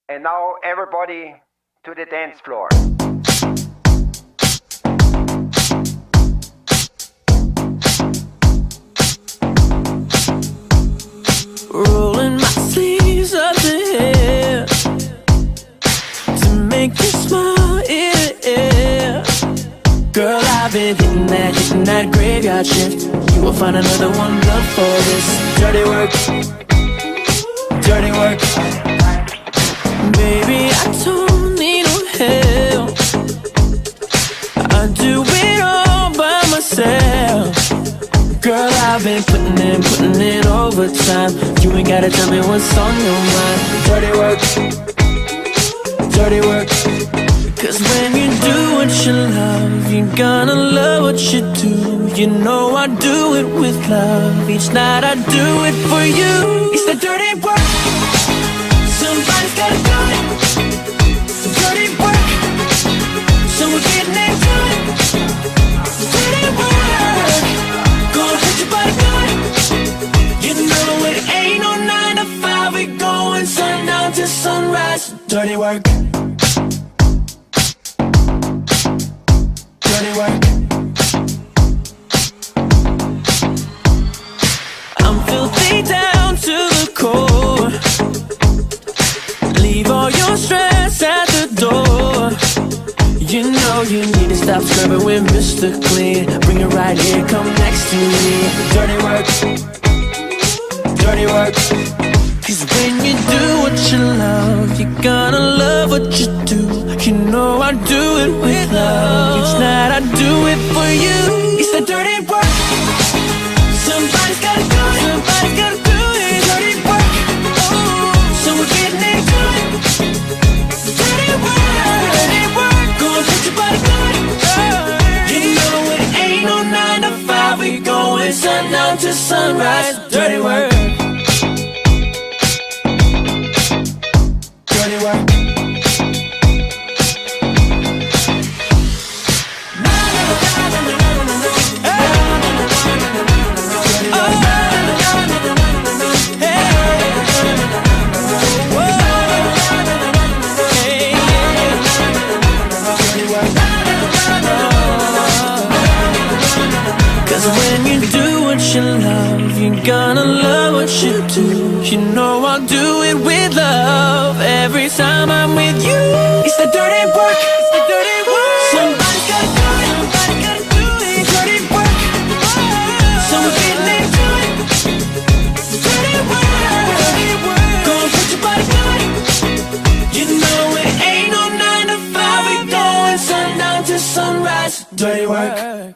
And now everybody to the dance floor. Rolling my sleeves up the hair to make you smile, yeah. Girl, I've been hitting that graveyard shift. You will find another one love for this dirty work, dirty work. Baby, I don't need no help. I do it all by myself. Girl, I've been putting in overtime. You ain't gotta tell me what's on your mind. Dirty work, dirty work. Cause when you do what you love, you're gonna love what you do. You know I do it with love. Each night I do it for you. It's the dirty work. Somebody's gotta do it. Dirty work. So we're getting into it. Dirty work. Gonna put your body good. You know it ain't no 9 to 5. We going sundown to sunrise. Dirty work. Dirty work. I'm filthy down to the core. Leave all your stress at the door. You know you need to stop scrubbing with Mr. Clean. Bring it right here, come next to me. Dirty work, dirty work. Cause when you do what you love, you're gonna love what you do. You know I do it with love. Each night I do it for you. It's the dirty work. Somebody's gotta do it. Somebody's gotta do it. Dirty work. Oh, so we're getting into it. Dirty work. Dirty work. Gonna put your body good. You know it ain't no 9 to 5. We going sundown to sunrise. Dirty work. Dirty work. You love, you're gonna love what you do. You know I'll do it with love every time I'm with you. It's the dirty work, it's the dirty work. Somebody's gotta do it, somebody's gotta do it. Dirty work, so we're getting into it. Dirty work, dirty work. Gonna put your body good. You know it ain't no 9 to 5. We going sundown to sunrise. Dirty work.